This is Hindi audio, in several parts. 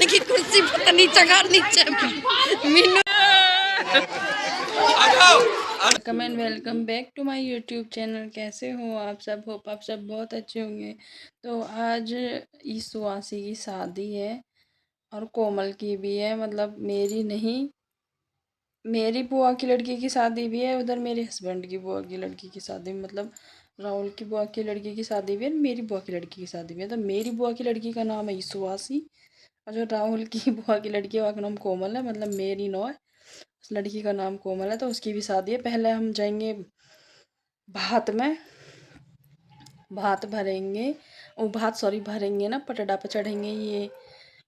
की कुर्सी पता नीचे घर नीचे welcome back to my YouTube channel. कैसे हो आप सब? होप आप सब बहुत अच्छे होंगे। तो आज ईसुआसी की शादी है और कोमल की भी है, मतलब मेरी नहीं, मेरी बुआ की लड़की की शादी भी है, उधर मेरे हस्बैंड की बुआ की लड़की की शादी, मतलब राहुल की बुआ की लड़की की शादी भी है, मेरी बुआ की लड़की की शादी भी है। तो मेरी बुआ की लड़की का नाम है ईसुआसी और जो राहुल की बुआ की लड़की है उसका नाम कोमल है, मतलब मेरी नौ है, उस लड़की का नाम कोमल है। तो उसकी भी शादी है। पहले हम जाएंगे भात में, भात भरेंगे, वो भात सॉरी भरेंगे ना, पटड़ा पे चढ़ेंगे ये,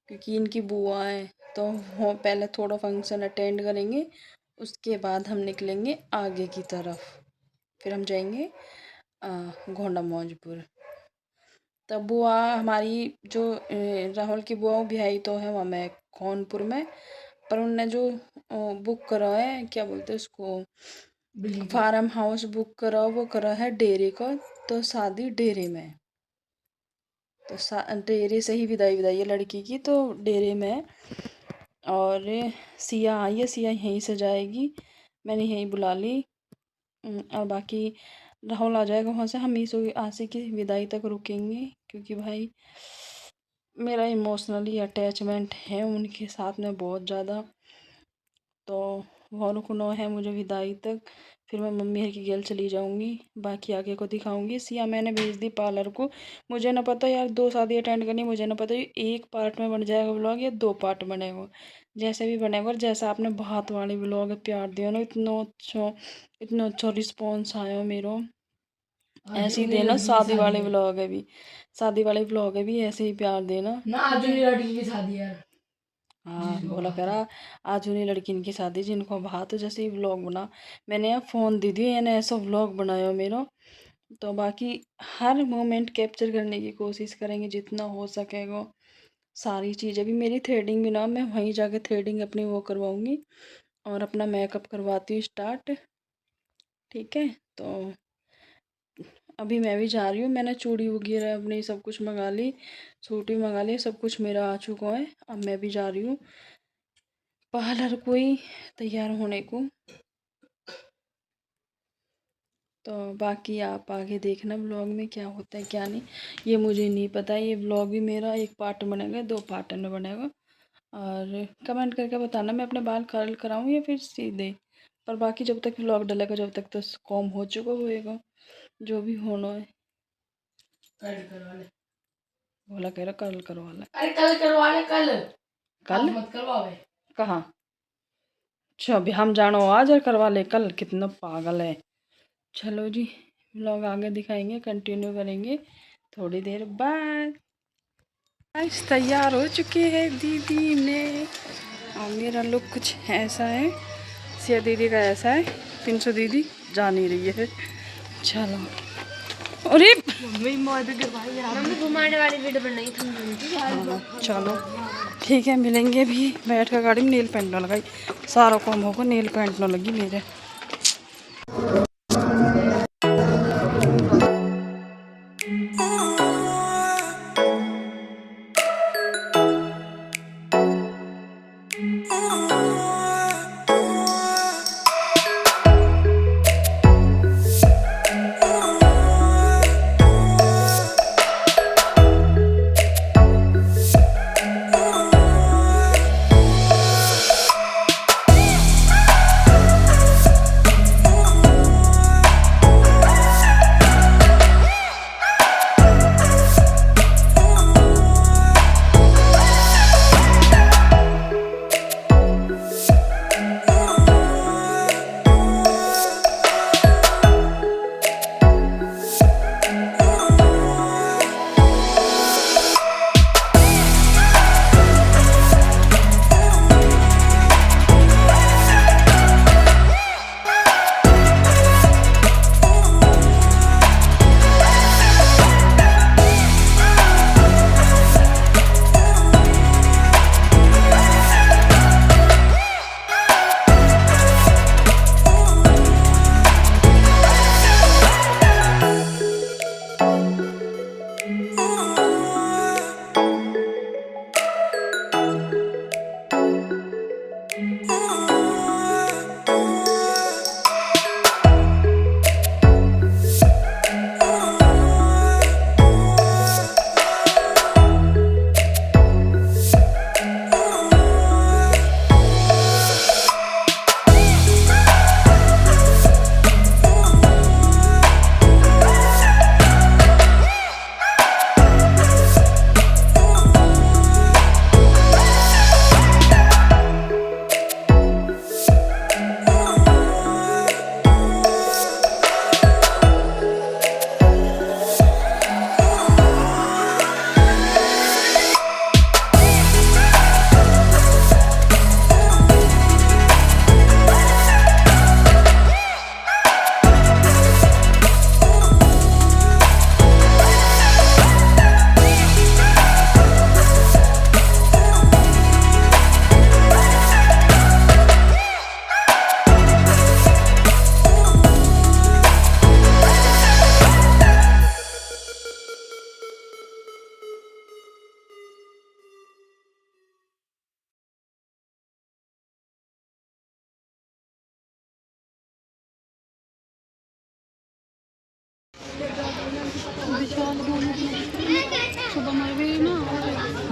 क्योंकि इनकी बुआ है। तो वो पहले थोड़ा फंक्शन अटेंड करेंगे, उसके बाद हम निकलेंगे आगे की तरफ, फिर हम जाएंगे घोंडा मौजपुर। तब बुआ हमारी जो राहुल की बुआ ब्याही तो है वहाँ में कौनपुर में, पर उनने जो बुक करा है, क्या बोलते हैं उसको, फार्म हाउस बुक करा, वो करा है डेरे का। तो शादी डेरे में, तो डेरे से ही विदाई विदाई है लड़की की, तो डेरे में। और सिया आई है, सिया यहीं से जाएगी, मैंने यहीं बुला ली। और बाकी राहुल आ जाएगा वहाँ से, हम आशी की विदाई तक रुकेंगे, क्योंकि भाई मेरा इमोशनली अटैचमेंट है उनके साथ में बहुत ज़्यादा। तो वहाँ रुकना है मुझे विदाई तक, फिर मैं मम्मी की गेल चली जाऊँगी, बाकी आगे को दिखाऊंगी। सिया मैंने भेज दी पार्लर को, मुझे ना पता यार 2 शादी अटेंड करनी, मुझे ना पता ये 1 पार्ट में बन जाएगा व्लॉग या 2 पार्ट बनेगा, जैसे भी बनेगा। और जैसा आपने भात वाली व्लॉग प्यार दिया ना, इतना अच्छा रिस्पॉन्स आया मेरा, ऐसे ही देना। शादी वाले व्लॉग है भी, शादी वाले व्लॉग है भी, ऐसे ही प्यार देना ना। आज लड़की की शादी है, हाँ बोला करा आज उन्हीं लड़की की शादी जिनको भात जैसे ही व्लॉग बना, मैंने यार फ़ोन दे दिया, यानी ऐसा व्लॉग बनाया मेरा। तो बाकी हर मोमेंट कैप्चर करने की कोशिश करेंगे जितना हो सकेगा, सारी चीज़। अभी मेरी थ्रेडिंग भी ना, मैं वहीं जाके थ्रेडिंग अपनी वो करवाऊँगी और अपना मेकअप करवाती हूँ स्टार्ट, ठीक है। तो अभी मैं भी जा रही हूँ, मैंने चूड़ी वगैरह अपनी सब कुछ मंगा ली, सूट भी मंगा ली, सब कुछ मेरा आ चुका है। अब मैं भी जा रही हूँ पार्लर को ही तैयार होने को। तो बाकी आप आगे देखना व्लॉग में क्या होता है क्या नहीं, ये मुझे नहीं पता। ये व्लॉग भी मेरा 1 पार्ट बनेगा, 2 पार्ट में बनेगा, और कमेंट करके बताना मैं अपने बाल कर्ल कराऊँ या फिर सीधे। पर बाकी जब तक व्लॉग डलेगा जब तक तो कॉम हो चुका होएगा, जो भी होना है। कर्ल करवा ले, बोला कह रहा कर्ल करवा ले। अरे कल करवा ले, कल मत करवावे। कहाँ? अच्छा अभी हम जानो आज और करवा ले कल, कितना पागल है। चलो जी, व्लॉग आगे दिखाएंगे, कंटिन्यू करेंगे थोड़ी देर बाद। आज तैयार हो चुके हैं दीदी ने, और मेरा लुक कुछ ऐसा है, सिया दीदी का ऐसा है, 300 दीदी जा नहीं रही है। चलो, अरे घुमाने वाली वीडियो बनाई थी। हाँ चलो ठीक है, मिलेंगे भी बैठ कर गाड़ी में। नेल पेंट ना लगाई, सारा काम होगा, नेल पेंट ना लगी मेरे।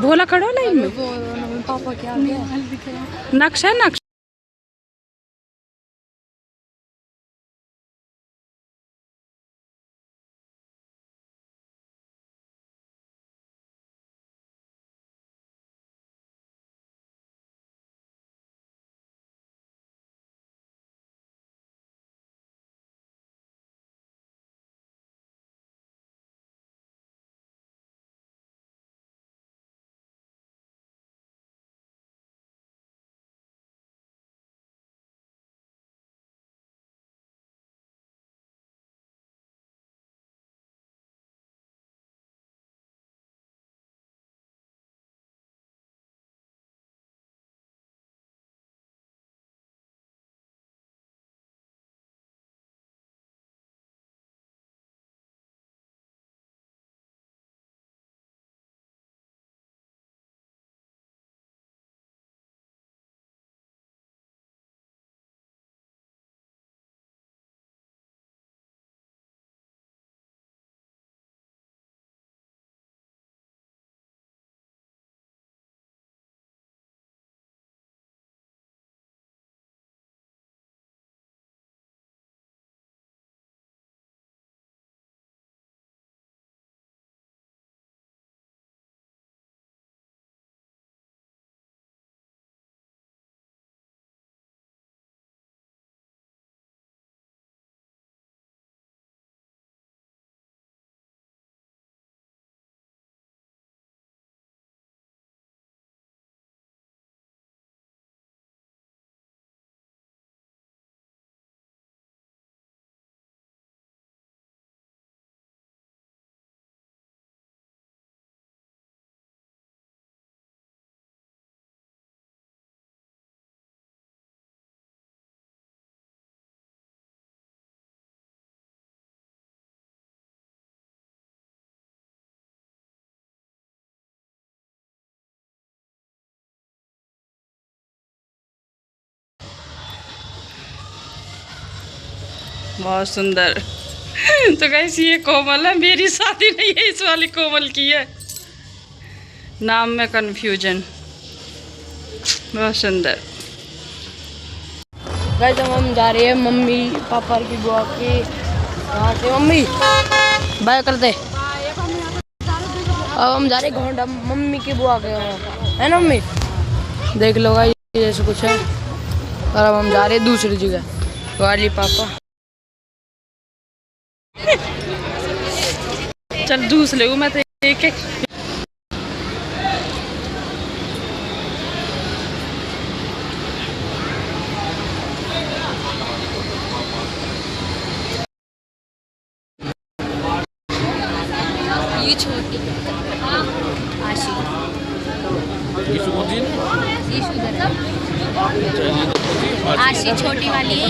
भोला खड़ो लाइन में। पापा क्या नक्शा नक्शा बहुत सुंदर। तो गाइस ये कोमल है, मेरी शादी नहीं है, इस वाली कोमल की है। नाम में कंफ्यूजन। बहुत सुंदर। गाइस हम जा रहे हैं मम्मी पापा की बुआ के वहाँ से। मम्मी बाय कर दे। अब हम जा रहे घोंडा मम्मी की बुआ के वहाँ, है ना मम्मी? देख लो गाइस जैसे कुछ है। और अब हम जा रहे हैं दूसरी जगह वाली पापा। चल जूस ले मैं तो एक एक। ये छोटी आशी आशी छोटी वाली है।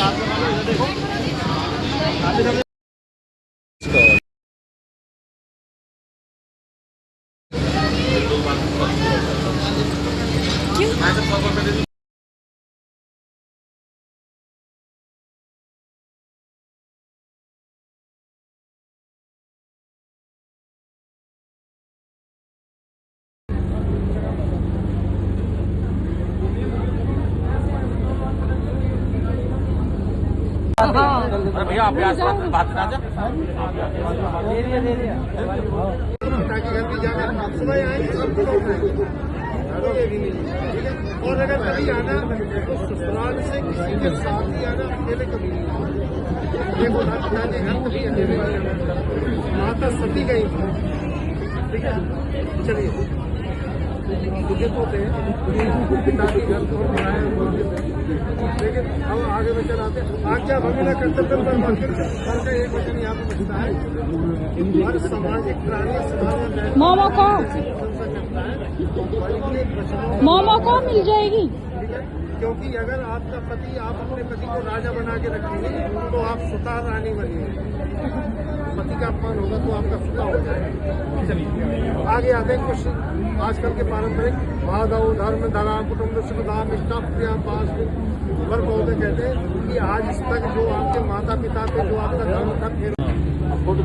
अरे भैया आप बात करा जा। और अगर कभी आना तो ससुराल से किसी के साथ ही आना, अकेले कभी नहीं आना। देखो कभी अकेले माता सती गई, ठीक है। चलिए मुझे तो पिता की घर को बनाए, लेकिन अब आगे में चलाते आज्ञा भगिना कर्तव्य पर एक वचन यहाँ पे बचता है। हर सामाजिक प्राणी समाज मामा को मामा को मिल जाएगी, क्योंकि अगर आपका पति, आप अपने पति को राजा बना के रखेंगे तो आप सुता रानी बनिए। पति का अपमान होगा तो आपका सुता हो जाएगा। आगे आते हैं कुछ आजकल के पारंपरिक भागव धर्म धरा कुटुम्ब सुखधाम निष्ठा प्रिया पास वर्ग होते कहते हैं कि आज तक जो आपके माता पिता थे, जो आपका धर्म था, फिर फोटो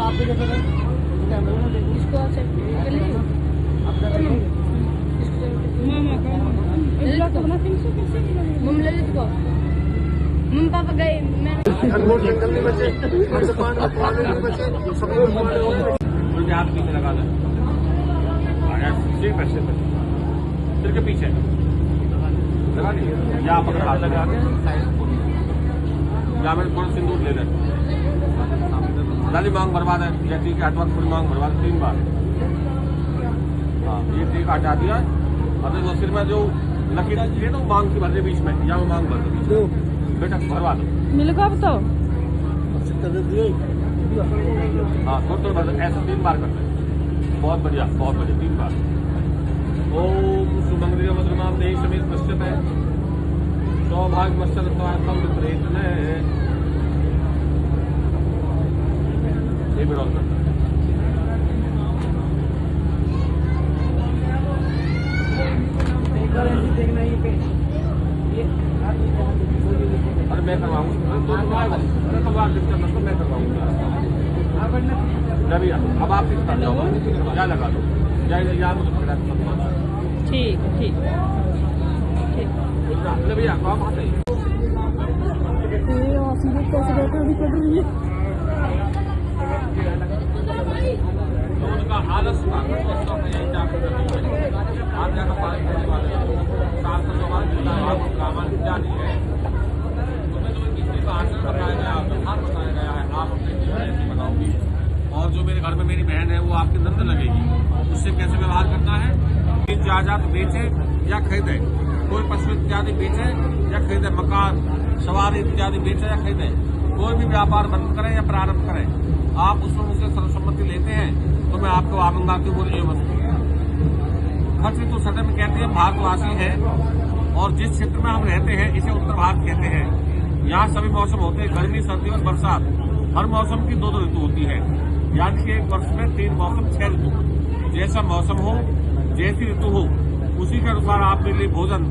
इसको कर लीजिए। मम्मी ले लीजिए। मम्मी पापा गए, मैं घनघोर जंगल में बचे, मद्यपान में कुआरे में बचे, सभी कुआरे हो गए। मुझे हाथ पीछे लगा दे, आया सिर पे, सिर के पीछे लगा दीजिए, यहाँ पकड़ हाथ लगा के यहाँ मेरे थोड़ा सिंदूर ले ले, डाली मांग बर्बाद है, ये टीके हटवा पूरी मांग बर्बाद 3 बार। हाँ, ये टीका हटा दिया और वो सिर में जो लकीर है ना मांग की भर दे बीच में, या वो मांग भर दे बीच में, बेटा भरवा दो। मिलेगा अब तो हाँ थोड़ा भर दो, ऐसे 3 बार करते हैं। बहुत बढ़िया 3 बार। ओम सुमंगली मधुरमाम देहि समेत पश्चिम है सौभाग्य मत्सर विपरीत ये भी रोल करता है। अरे मैं करवाऊंगा, तो मैं करवाऊंगा। जब अब आप किस तरह जाओ, क्या लगा दो, या मुझे पकड़ा। ठीक ठीक अरे भैया काम आते ही उनका आलस आप जाकर पालन करने वाले जानी है, तुम्हें किसी का आसन बताया गया, व्यवहार बताया गया है, आप अपने जीवन ऐसे बनाओगी। और जो मेरे घर में मेरी बहन है वो आपकी नंद लगेगी, उससे कैसे व्यवहार करना है। जायदाद बेचे या खरीदे, कोई पशु इत्यादि बेचे या खरीदे, मकान सवारी इत्यादि बेचे या खरीदे, कोई भी व्यापार बंद करें या प्रारंभ करें, आप उसमें मुझसे सर्वसम्मति लेते हैं तो मैं आपको आमंगाती बोलिए वस्तु। खर्च तो सदन में कहते हैं भारतवासी है, और जिस क्षेत्र में हम रहते हैं इसे उत्तर भारत कहते हैं। यहाँ सभी मौसम होते हैं, गर्मी सर्दी और बरसात। हर मौसम की 2 ऋतु होती है, यानी कि एक वर्ष में 3 मौसम 6 ऋतु। जैसा मौसम हो, जैसी ऋतु हो, उसी के अनुसार आप मेरे लिए भोजन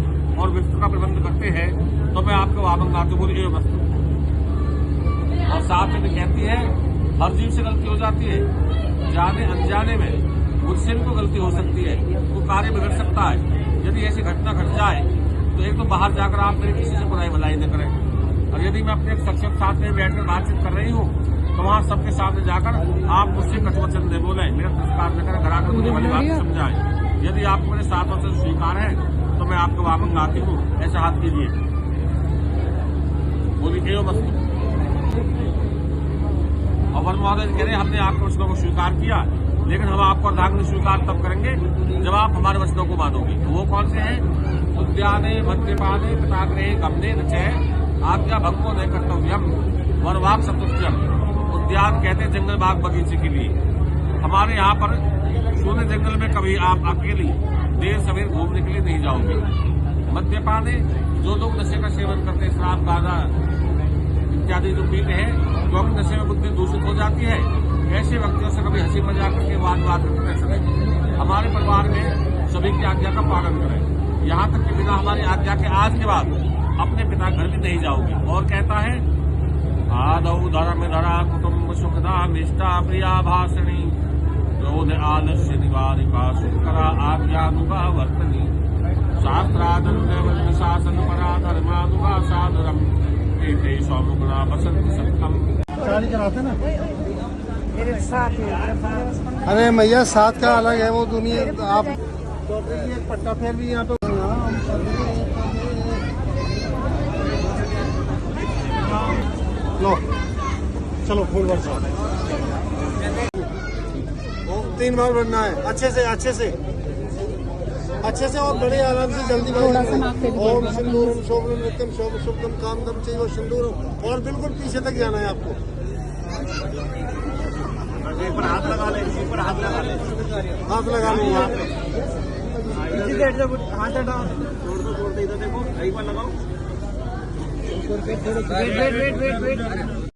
और वित्त का प्रबंध करते हैं तो मैं आपको आमंगाती बोलिए वस्तु। और साथ में कहती है हर जीव से गलती हो जाती है, जाने अनजाने में मुझसे भी कोई गलती हो सकती है, तो कार्य बिगड़ सकता है। यदि ऐसी घटना घट जाए तो एक तो बाहर जाकर आप मेरे किसी से बुराई भलाई न करें, और यदि मैं अपने एक शख्सियत साथ में बैठकर बातचीत कर रही हूँ तो वहाँ सबके सामने जाकर आप मुझसे कटवचन न बोले, मेरा तिरस्कार न करें, घर आकर मुझे वाली बात समझाएं। यदि आपको मेरे 7 वर्ष से स्वीकार है तो मैं आपको आमंगाती हूँ, ऐसा हाथ कीजिए, बोली एवं वस्तु। और वन महोदय कह रहे हमने आपके वचनों को स्वीकार किया, लेकिन हम आपको अर्धांगिनी स्वीकार तब करेंगे जब आप हमारे वचनों को मानोगे। तो वो कौन से हैं? उद्याने मद्यपाने पिताग्रहे गमने नचय आज्ञा भंगो न कर्तव्यम वनवाग सतुष्यम। उद्यान कहते हैं जंगल बाग बगीचे के लिए। हमारे यहाँ पर सोने जंगल में कभी आप अकेली देर सवेर घूमने के लिए नहीं जाओगे। मद्यपाने जो लोग नशे का सेवन करते हैं, शराब गांजा इत्यादि जो पीते हैं, क्योंकि नशे में बुद्धि दूषित हो जाती है, ऐसे व्यक्तियों से कभी हंसी मजाक करके वाद करते समय हमारे परिवार में सभी की आज्ञा का पालन करें। यहाँ तक कि बिना हमारी आज्ञा के आज के बाद अपने पिता घर भी नहीं जाओगे। और कहता है आदौ धर्म धरा कुटुम्ब सुखदा मिष्टा प्रिया भाषणी क्रोध आलस्य निवारिका सुखकरा आज्ञानुगा वर्तनी शास्त्रादंड शासन परा धर्मानुगा सादरम एते सौमुगुणा बसंति सत्तम। गाड़ी चलाते ना अरे मैया, साथ का अलग है वो दुनिया। तो आप एक पट्टा फेर भी यहाँ पे लो, चलो फूल बरसा। 3 बार बनना है, अच्छे से और बड़े आराम से जल्दी ओम सिंदूरम शोभनम नित्यम शोभ शुभम कामदम चाहिए सिंदूरम। और बिल्कुल पीछे तक जाना है आपको। एक पर हाथ लगा ले, हाथ लगा लो यहाँ पे। हाथ हटाओ, छोड़ दो इधर देखो, कहीं पर लगाओ। वेट